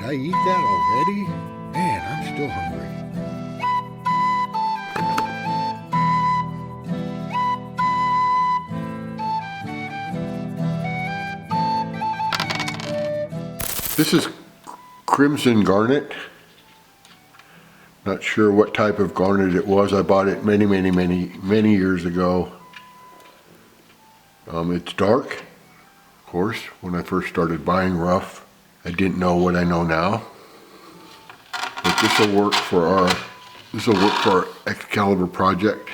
I eat that already? Man, I'm still hungry. This is Crimson Garnet. Not sure what type of garnet it was. I bought it many years ago. It's dark, of course. When I first started buying rough, I didn't know what I know now. But this will work for our Excalibur project.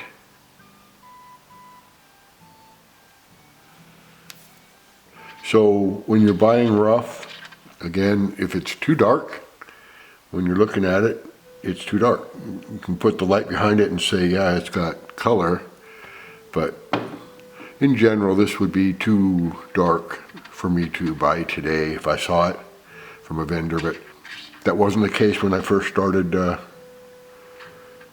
So when you're buying rough, again, if it's too dark, when you're looking at it, it's too dark. You can put the light behind it and say, yeah, it's got color, but in general, this would be too dark for me to buy today if I saw it from a vendor, but that wasn't the case when I first started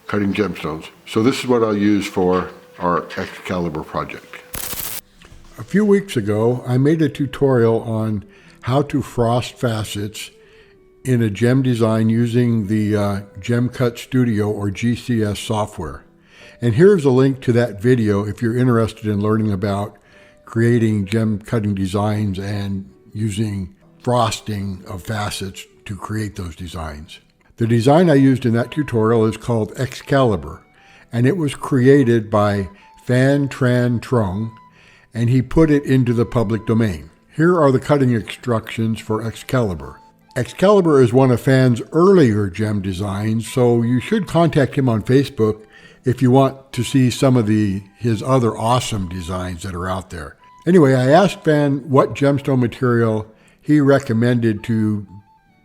cutting gemstones. So this is what I'll use for our Excalibur project. A few weeks ago, I made a tutorial on how to frost facets in a gem design using the Gem Cut Studio or GCS software. And here's a link to that video if you're interested in learning about creating gem cutting designs and using frosting of facets to create those designs. The design I used in that tutorial is called Excalibur, and it was created by Phan Tranh Trung, and he put it into the public domain. Here are the cutting instructions for Excalibur. Excalibur is one of Phan's earlier gem designs, so you should contact him on Facebook if you want to see some of his other awesome designs that are out there. Anyway, I asked Phan what gemstone material he recommended to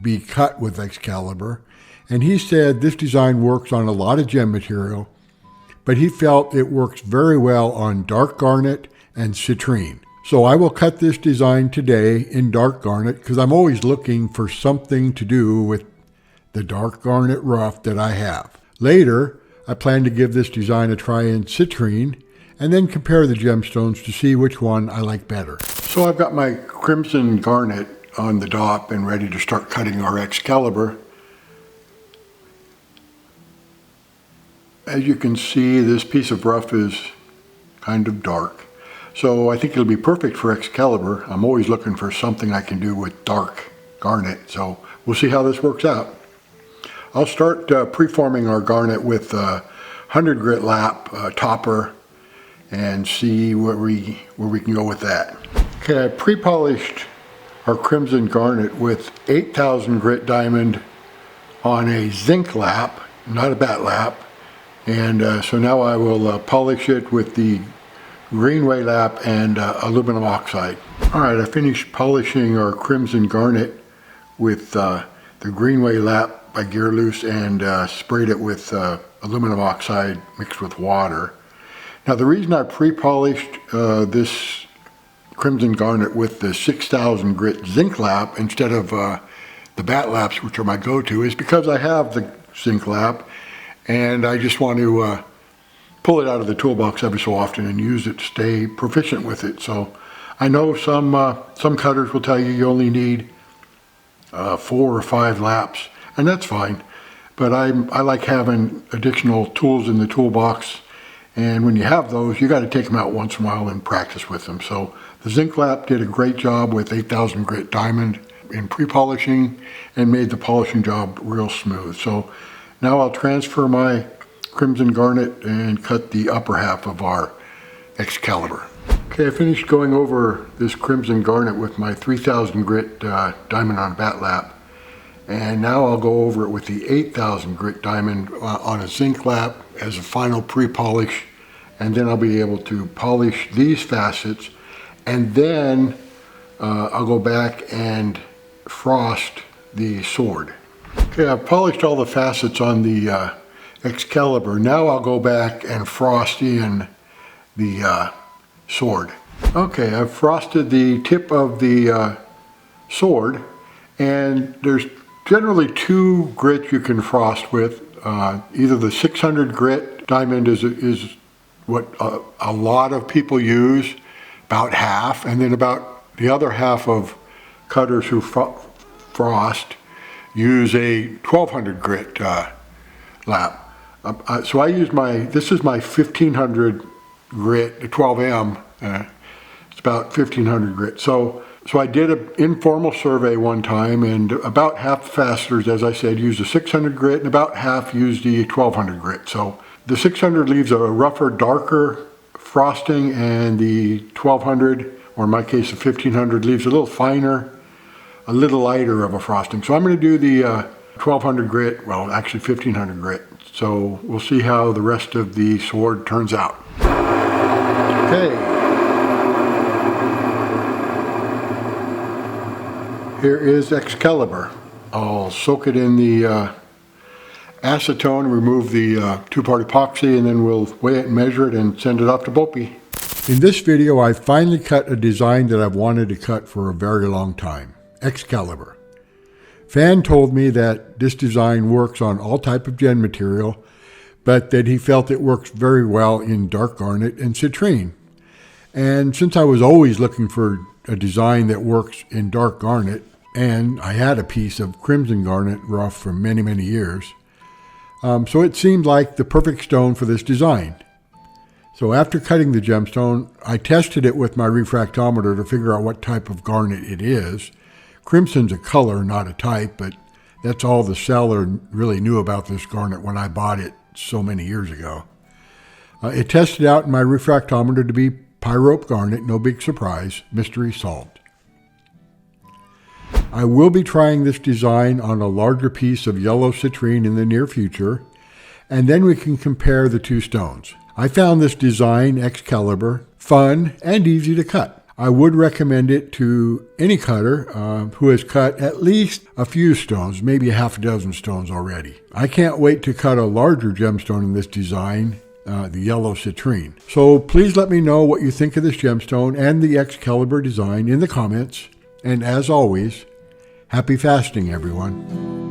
be cut with Excalibur, and he said this design works on a lot of gem material, but he felt it works very well on dark garnet and citrine. So I will cut this design today in dark garnet because I'm always looking for something to do with the dark garnet rough that I have. Later, I plan to give this design a try in citrine and then compare the gemstones to see which one I like better. So I've got my Crimson Garnet on the dop and ready to start cutting our Excalibur. As you can see, this piece of rough is kind of dark. So I think it'll be perfect for Excalibur. I'm always looking for something I can do with dark garnet, so we'll see how this works out. I'll start preforming our garnet with 100 grit lap topper and see where we can go with that. Okay, I pre-polished our Crimson Garnet with 8,000 grit diamond on a zinc lap, not a bat lap, and so now I will polish it with the Greenway lap and aluminum oxide. All right, I finished polishing our Crimson Garnet with the Greenway lap by Gear Loose and sprayed it with aluminum oxide mixed with water. Now the reason I pre-polished this Crimson Garnet with the 6,000 grit zinc lap instead of the bat laps, which are my go-to, is because I have the zinc lap and I just want to pull it out of the toolbox every so often and use it to stay proficient with it. So I know some cutters will tell you you only need 4 or 5 laps, and that's fine. But I like having additional tools in the toolbox, and when you have those, you got to take them out once in a while and practice with them. So the zinc lap did a great job with 8,000 grit diamond in pre-polishing and made the polishing job real smooth. So now I'll transfer my Crimson Garnet and cut the upper half of our Excalibur. Okay, I finished going over this Crimson Garnet with my 3,000 grit diamond on bat lap, and now I'll go over it with the 8,000 grit diamond on a zinc lap as a final pre-polish, and then I'll be able to polish these facets, and then I'll go back and frost the sword. Okay, I've polished all the facets on the Excalibur. Now I'll go back and frost in the sword. Okay, I've frosted the tip of the sword, and there's generally 2 grits you can frost with. Either the 600 grit diamond is what a lot of people use, about half, and then about the other half of cutters who frost use a 1200 grit lap. So I use this is my 1500 grit, 12M. It's about 1500 grit. So I did an informal survey one time, and about half the fasteners, as I said, used a 600 grit, and about half used the 1200 grit. So the 600 leaves a rougher, darker frosting, and the 1200, or in my case the 1500, leaves a little finer, a little lighter of a frosting. So I'm going to do the 1200 grit, well actually 1500 grit. So we'll see how the rest of the sword turns out. Okay. Here is Excalibur. I'll soak it in the acetone, remove the two-part epoxy, and then we'll weigh it and measure it and send it off to BOPIE. In this video, I finally cut a design that I've wanted to cut for a very long time, Excalibur. Phan told me that this design works on all type of gem material, but that he felt it works very well in dark garnet and citrine. And since I was always looking for a design that works in dark garnet, and I had a piece of crimson garnet rough for many, many years, so it seemed like the perfect stone for this design. So after cutting the gemstone, I tested it with my refractometer to figure out what type of garnet it is. Crimson's a color, not a type, but that's all the seller really knew about this garnet when I bought it so many years ago. It tested out in my refractometer to be pyrope garnet, no big surprise, mystery solved. I will be trying this design on a larger piece of yellow citrine in the near future, and then we can compare the two stones. I found this design, Excalibur, fun and easy to cut. I would recommend it to any cutter who has cut at least a few stones, maybe a half a dozen stones already. I can't wait to cut a larger gemstone in this design, the yellow citrine. So please let me know what you think of this gemstone and the Excalibur design in the comments. And as always, happy fasting, everyone.